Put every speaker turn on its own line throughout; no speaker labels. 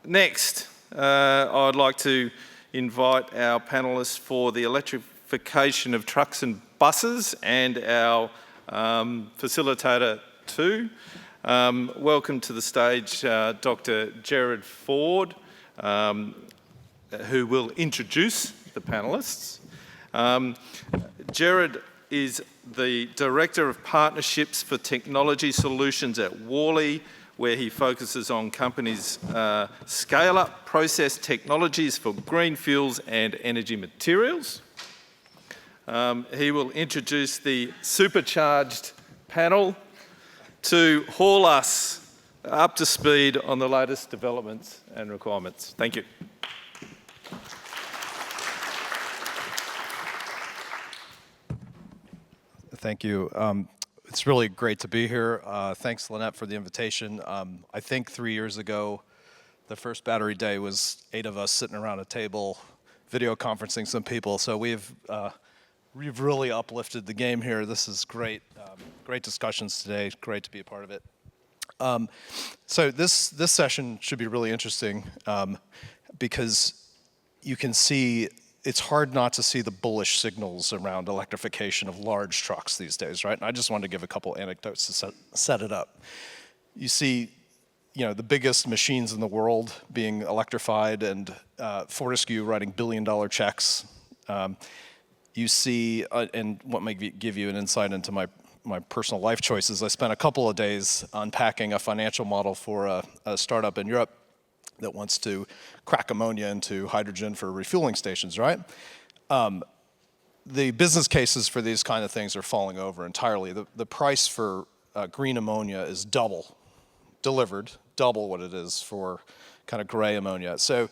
Next, I'd like to invite our panellists for the electrification of trucks and buses and our facilitator too. Welcome to the stage Dr. Jared Ford, who will introduce the panellists. Jared is the Director of Partnerships for Technology Solutions at Worley, where he focuses on companies' scale-up process technologies for green fuels and energy materials. He will introduce the Supercharged panel to haul us up to speed on the latest developments and requirements. Thank you.
Thank you. It's really great to be here. Thanks, Lynette, for the invitation. I think 3 years ago, the first battery day was 8 of us sitting around a table, video conferencing some people. So we've really uplifted the game here. This is great. Great discussions today. Great to be a part of it. So this session should be really interesting because you can see it's hard not to see the bullish signals around electrification of large trucks these days, right? And I just wanted to give a couple anecdotes to set it up. You see, the biggest machines in the world being electrified and Fortescue writing billion-dollar checks. You see, and what may give you an insight into my personal life choices, I spent a couple of days unpacking a financial model for a startup in Europe that wants to crack ammonia into hydrogen for refueling stations, right? The business cases for these kind of things are falling over entirely. The price for green ammonia is double what it is for kind of gray ammonia. So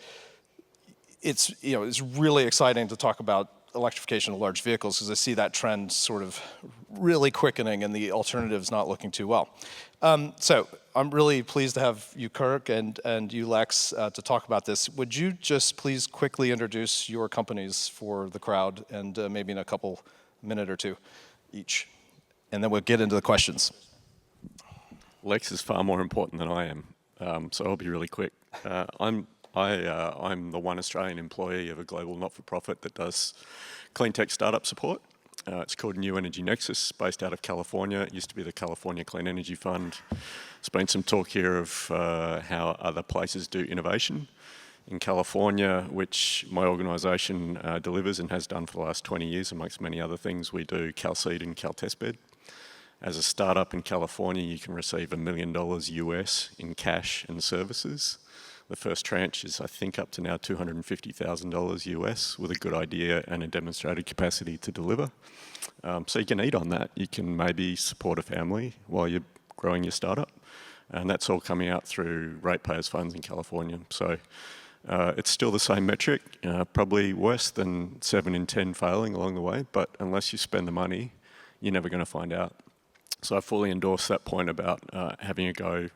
it's really exciting to talk about electrification of large vehicles because I see that trend sort of really quickening and the alternatives not looking too well. So I'm really pleased to have you, Kirk, and you, Lex, to talk about this. Would you just please quickly introduce your companies for the crowd and maybe in a minute or two each, and then we'll get into the questions.
Lex is far more important than I am, so I'll be really quick. I'm the one Australian employee of a global not-for-profit that does clean tech startup support. It's called New Energy Nexus, based out of California. It used to be the California Clean Energy Fund. There's been some talk here of how other places do innovation. In California, which my organisation delivers and has done for the last 20 years, amongst many other things, we do CalSeed and CalTestbed. As a startup in California, you can receive $1 million US in cash and services. The first tranche is, I think, up to now $250,000 US with a good idea and a demonstrated capacity to deliver. So you can eat on that. You can maybe support a family while you're growing your startup. And that's all coming out through ratepayers funds in California. So it's still the same metric, probably worse than 7 in 10 failing along the way. But unless you spend the money, you're never going to find out. So I fully endorse that point about having a go,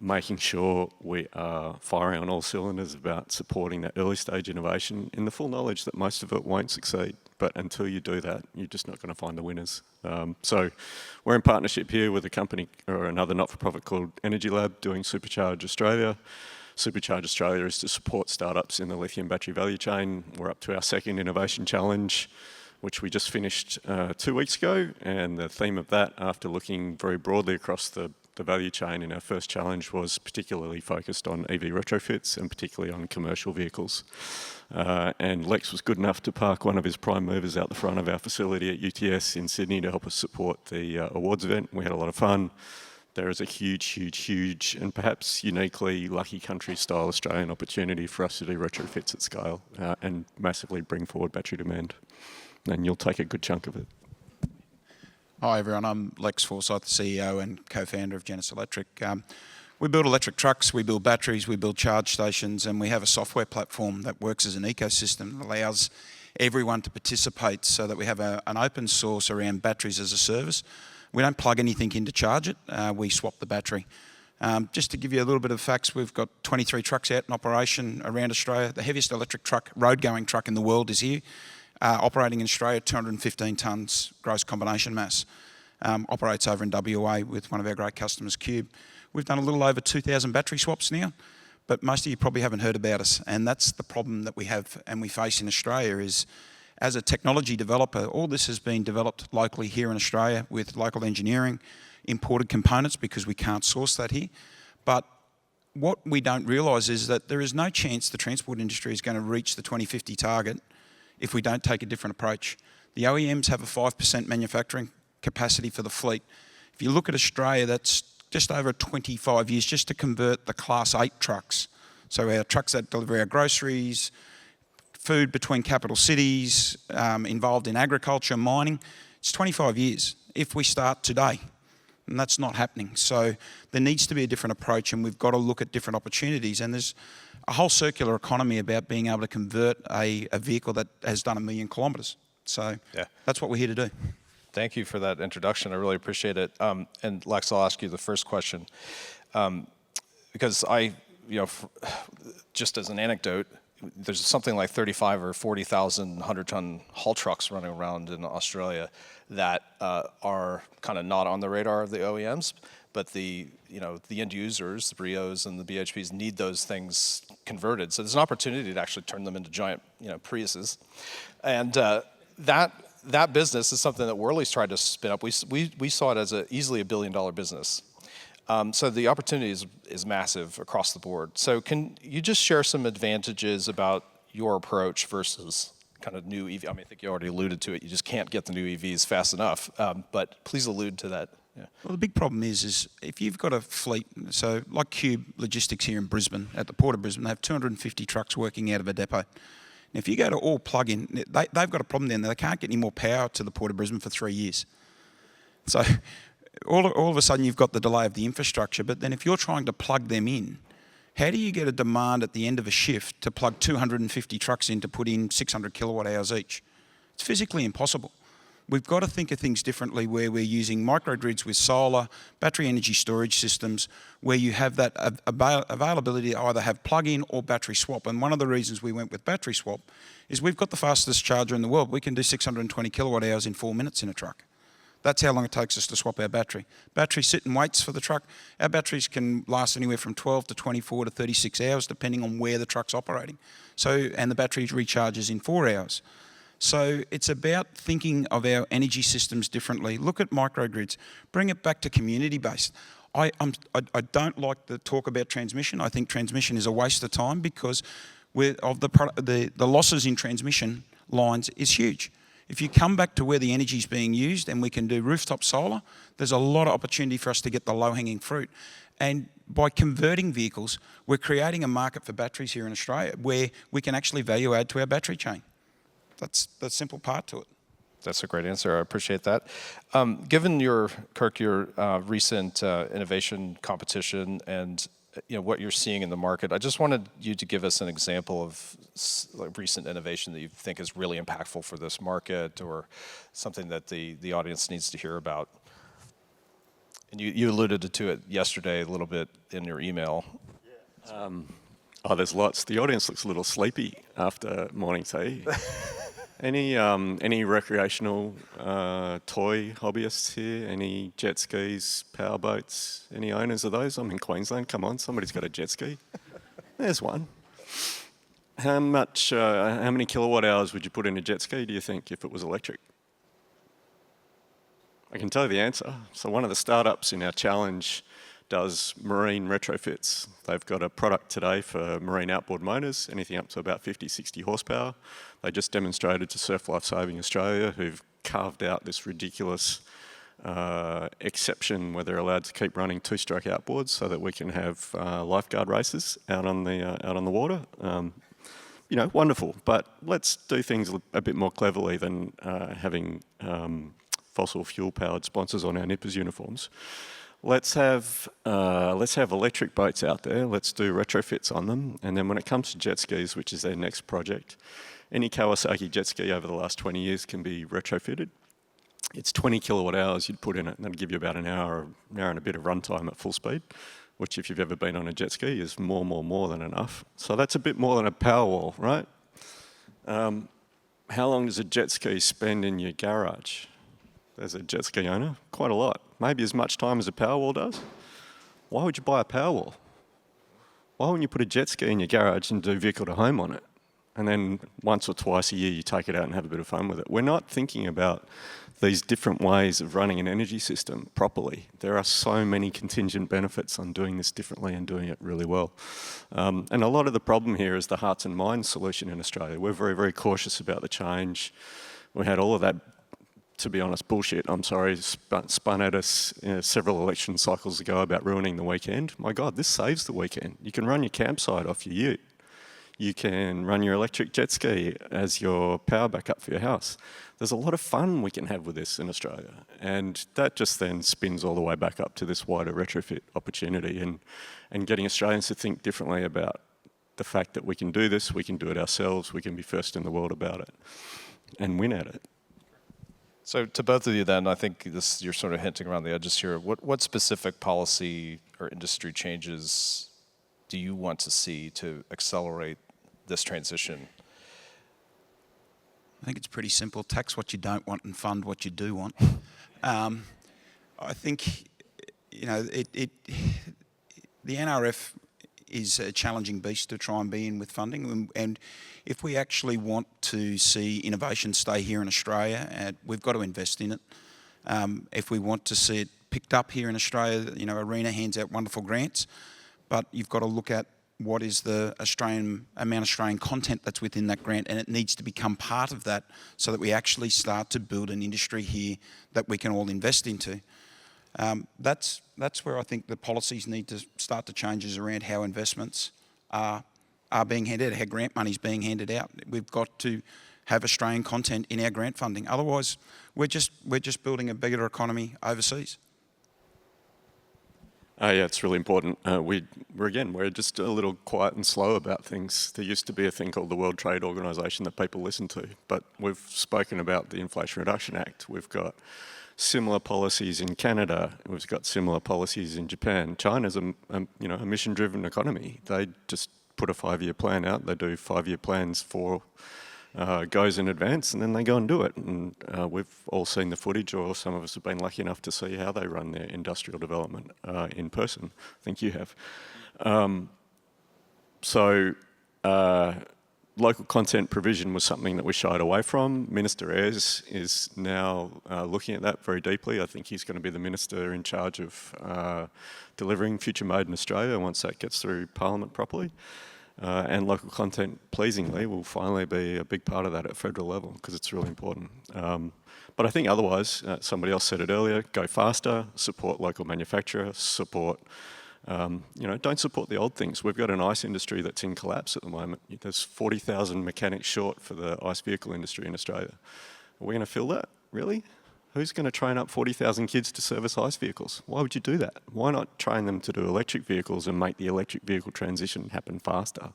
making sure we are firing on all cylinders about supporting that early stage innovation in the full knowledge that most of it won't succeed. But until you do that, you're just not going to find the winners. So we're in partnership here with a company or another not-for-profit called Energy Lab doing Supercharge Australia. Supercharge Australia is to support startups in the lithium battery value chain. We're up to our second innovation challenge, which we just finished 2 weeks ago. And the theme of that, after looking very broadly across the value chain in our first challenge, was particularly focused on EV retrofits and particularly on commercial vehicles. And Lex was good enough to park one of his prime movers out the front of our facility at UTS in Sydney to help us support the awards event. We had a lot of fun. There is a huge and perhaps uniquely lucky country-style Australian opportunity for us to do retrofits at scale and massively bring forward battery demand. And you'll take a good chunk of it.
Hi everyone, I'm Lex Forsyth, the CEO and co-founder of Janus Electric. We build electric trucks, we build batteries, we build charge stations, and we have a software platform that works as an ecosystem that allows everyone to participate so that we have an open source around batteries as a service. We don't plug anything in to charge it, we swap the battery. Just to give you a little bit of facts, we've got 23 trucks out in operation around Australia. The heaviest electric truck, road-going truck in the world is here. Operating in Australia, 215 tonnes gross combination mass. Operates over in WA with one of our great customers, Cube. We've done a little over 2,000 battery swaps now, but most of you probably haven't heard about us. And that's the problem that we have and we face in Australia is, as a technology developer, all this has been developed locally here in Australia with local engineering, imported components because we can't source that here. But what we don't realise is that there is no chance the transport industry is going to reach the 2050 target if we don't take a different approach. The OEMs have a 5% manufacturing capacity for the fleet. If you look at Australia, that's just over 25 years just to convert the Class 8 trucks. So our trucks that deliver our groceries, food between capital cities, involved in agriculture, mining. It's 25 years if we start today. And that's not happening. So there needs to be a different approach, and we've got to look at different opportunities. And there's a whole circular economy about being able to convert a vehicle that has done 1 million kilometres. So that's what we're here to do.
Thank you for that introduction. I really appreciate it. And Lex, I'll ask you the first question. Because just as an anecdote, there's something like 35 or 40,000 100-ton haul trucks running around in Australia that are kind of not on the radar of the OEMs, but the end users, the Brios and the BHPs, need those things converted. So there's an opportunity to actually turn them into giant, Priuses, and that business is something that Worley's tried to spin up. We saw it as easily $1 billion business. So the opportunity is massive across the board. So can you just share some advantages about your approach versus kind of new EV? I think you already alluded to it. You just can't get the new EVs fast enough. But please allude to that. Yeah.
Well, the big problem is if you've got a fleet, so like Cube Logistics here in Brisbane, at the Port of Brisbane, they have 250 trucks working out of a depot. And if you go to all plug-in, they've got a problem there. They can't get any more power to the Port of Brisbane for 3 years. So all of a sudden you've got the delay of the infrastructure, but then if you're trying to plug them in, how do you get a demand at the end of a shift to plug 250 trucks in to put in 600 kilowatt hours each? It's physically impossible. We've got to think of things differently where we're using microgrids with solar, battery energy storage systems, where you have that availability to either have plug-in or battery swap. And one of the reasons we went with battery swap is we've got the fastest charger in the world. We can do 620 kilowatt hours in 4 minutes in a truck. That's how long it takes us to swap our battery. Battery sit and waits for the truck. Our batteries can last anywhere from 12 to 24 to 36 hours, depending on where the truck's operating. And the battery recharges in 4 hours. So it's about thinking of our energy systems differently. Look at microgrids. Bring it back to community-based. I don't like the talk about transmission. I think transmission is a waste of time because the losses in transmission lines is huge. If you come back to where the energy is being used and we can do rooftop solar, there's a lot of opportunity for us to get the low-hanging fruit. And by converting vehicles, we're creating a market for batteries here in Australia where we can actually value add to our battery chain. That's the simple part to it.
That's a great answer. I appreciate that. Given Kirk, your recent innovation competition and what you're seeing in the market, I just wanted you to give us an example of recent innovation that you think is really impactful for this market, or something that the audience needs to hear about. And you alluded to it yesterday a little bit in your email.
There's lots. The audience looks a little sleepy after morning tea. Any recreational toy hobbyists here? Any jet skis, power boats? Any owners of those? I'm in Queensland. Come on, somebody's got a jet ski. There's one. How many kilowatt hours would you put in a jet ski, do you think, if it was electric? I can tell you the answer. So one of the startups in our challenge does marine retrofits. They've got a product today for marine outboard motors, anything up to about 50, 60 horsepower. They just demonstrated to Surf Life Saving Australia, who've carved out this ridiculous exception where they're allowed to keep running two-stroke outboards so that we can have lifeguard races out on the water. Wonderful. But let's do things a bit more cleverly than having fossil fuel-powered sponsors on our nippers uniforms. Let's have electric boats out there. Let's do retrofits on them. And then when it comes to jet skis, which is their next project, any Kawasaki jet ski over the last 20 years can be retrofitted. It's 20 kilowatt hours you'd put in it, and that'd give you about an hour and a bit of runtime at full speed, which if you've ever been on a jet ski is more than enough. So that's a bit more than a Powerwall, right? How long does a jet ski spend in your garage? There's a jet ski owner, quite a lot. Maybe as much time as a Powerwall does. Why would you buy a Powerwall? Why wouldn't you put a jet ski in your garage and do vehicle to home on it? And then once or twice a year, you take it out and have a bit of fun with it. We're not thinking about these different ways of running an energy system properly. There are so many contingent benefits on doing this differently and doing it really well. And a lot of the problem here is the hearts and minds solution in Australia. We're very, very cautious about the change. We had all of that, to be honest, bullshit, I'm sorry, spun at us several election cycles ago about ruining the weekend. My God, this saves the weekend. You can run your campsite off your ute. You can run your electric jet ski as your power backup for your house. There's a lot of fun we can have with this in Australia. And that just then spins all the way back up to this wider retrofit opportunity and getting Australians to think differently about the fact that we can do this, we can do it ourselves, we can be first in the world about it and win at it.
So to both of you then, I think you're sort of hinting around the edges here. What specific policy or industry changes do you want to see to accelerate this transition?
I think it's pretty simple. Tax what you don't want and fund what you do want. I think, the NRF is a challenging beast to try and be in with funding. And if we actually want to see innovation stay here in Australia, we've got to invest in it. If we want to see it picked up here in Australia, ARENA hands out wonderful grants, but you've got to look at what is the amount of Australian content that's within that grant, and it needs to become part of that so that we actually start to build an industry here that we can all invest into. That's where I think the policies need to start to change, is around how investments are being handed out, how grant money is being handed out. We've got to have Australian content in our grant funding. Otherwise, we're just building a bigger economy overseas.
Yeah, it's really important. We're just a little quiet and slow about things. There used to be a thing called the World Trade Organization that people listen to, but we've spoken about the Inflation Reduction Act. We've got similar policies in Canada. We've got similar policies in Japan. China's a mission-driven economy. They just put a 5-year plan out. They do 5-year plans for goes in advance, and then they go and do it. And we've all seen the footage, or some of us have been lucky enough to see how they run their industrial development in person. I think you have. Local content provision was something that we shied away from. Minister Ayres is now looking at that very deeply. I think he's going to be the minister in charge of delivering Future Mode in Australia once that gets through Parliament properly. And local content, pleasingly, will finally be a big part of that at federal level, because it's really important. But I think otherwise, somebody else said it earlier, go faster, support local manufacturer, support, don't support the old things. We've got an ICE industry that's in collapse at the moment. There's 40,000 mechanics short for the ICE vehicle industry in Australia. Are we going to fill that? Really? Who's going to train up 40,000 kids to service ICE vehicles? Why would you do that? Why not train them to do electric vehicles and make the electric vehicle transition happen faster?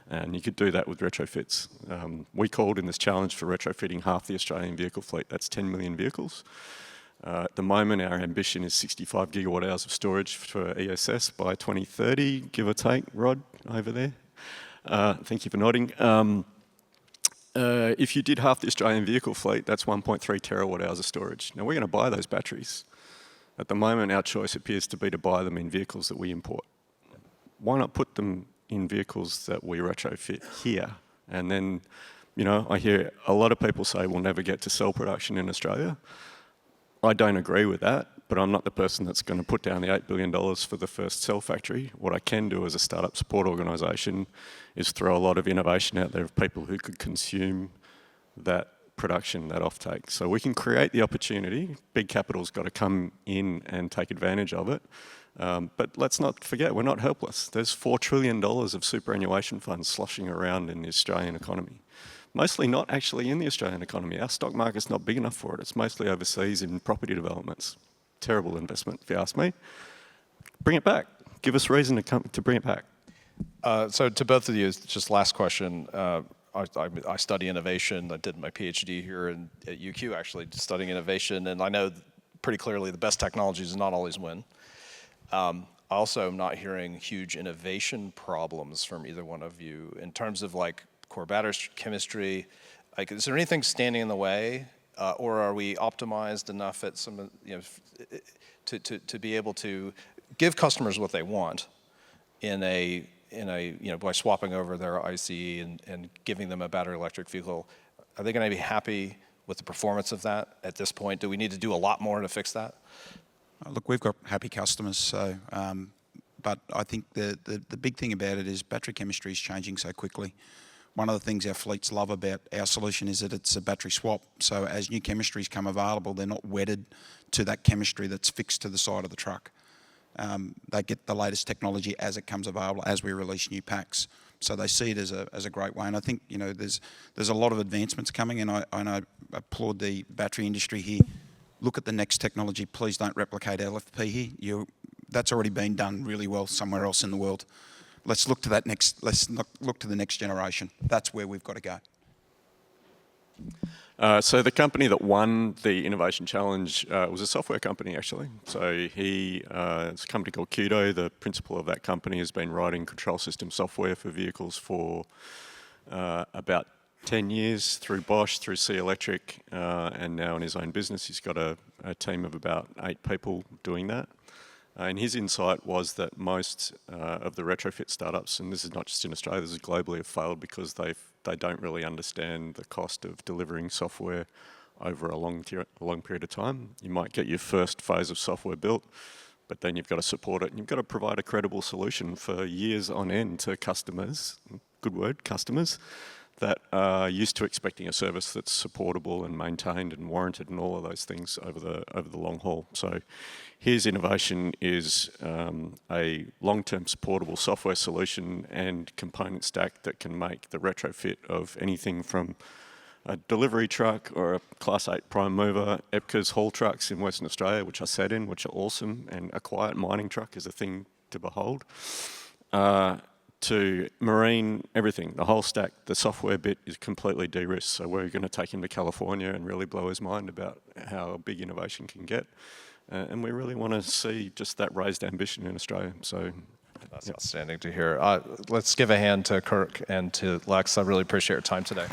And you could do that with retrofits. We called in this challenge for retrofitting half the Australian vehicle fleet. That's 10 million vehicles. At the moment, our ambition is 65 gigawatt hours of storage for ESS by 2030, give or take. Rod, over there. Thank you for nodding. If you did half the Australian vehicle fleet, that's 1.3 terawatt hours of storage. Now, we're going to buy those batteries. At the moment, our choice appears to be to buy them in vehicles that we import. Why not put them in vehicles that we retrofit here? And then, I hear a lot of people say we'll never get to cell production in Australia. I don't agree with that, but I'm not the person that's going to put down the $8 billion for the first cell factory. What I can do as a startup support organisation is throw a lot of innovation out there of people who could consume that production, that offtake. So we can create the opportunity. Big capital's got to come in and take advantage of it. But let's not forget, we're not helpless. There's $4 trillion of superannuation funds sloshing around in the Australian economy. Mostly not actually in the Australian economy. Our stock market's not big enough for it. It's mostly overseas in property developments. Terrible investment, if you ask me. Bring it back. Give us reason to bring it back.
So to both of you, just last question. I study innovation. I did my PhD here at UQ, actually, studying innovation. And I know pretty clearly the best technologies do not always win. Also, I'm not hearing huge innovation problems from either one of you in terms of like core battery chemistry. Like, is there anything standing in the way, or are we optimized enough at some, to be able to give customers what they want by swapping over their ICE and giving them a battery electric vehicle, are they going to be happy with the performance of that at this point? Do we need to do a lot more to fix that?
Look, we've got happy customers, so but I think the big thing about it is battery chemistry is changing so quickly. One of the things our fleets love about our solution is that it's a battery swap. So as new chemistries come available, they're not wedded to that chemistry that's fixed to the side of the truck. They get the latest technology as it comes available, as we release new packs. So they see it as a great way. And I think, there's a lot of advancements coming, and I applaud the battery industry here. Look at the next technology. Please don't replicate LFP here. That's already been done really well somewhere else in the world. Let's look to look to the next generation. That's where we've got to go.
So the company that won the Innovation Challenge was a software company, actually. So it's a company called Kudo. The principal of that company has been writing control system software for vehicles for about 10 years through Bosch, through C Electric, and now in his own business he's got a team of about 8 people doing that. And his insight was that most of the retrofit startups, and this is not just in Australia, this is globally, have failed because they don't really understand the cost of delivering software over a long period of time. You might get your first phase of software built, but then you've got to support it, and you've got to provide a credible solution for years on end to customers, good word, customers, that are used to expecting a service that's supportable and maintained and warranted and all of those things over the long haul. So his innovation is a long-term supportable software solution and component stack that can make the retrofit of anything from a delivery truck or a Class 8 prime mover, EPCA's haul trucks in Western Australia, which I sat in, which are awesome, and a quiet mining truck is a thing to behold, to marine, everything, the whole stack. The software bit is completely de-risked, so we're going to take him to California and really blow his mind about how big innovation can get. And we really want to see just that raised ambition in Australia. So
that's outstanding to hear. Let's give a hand to Kirk and to Lex. I really appreciate your time today.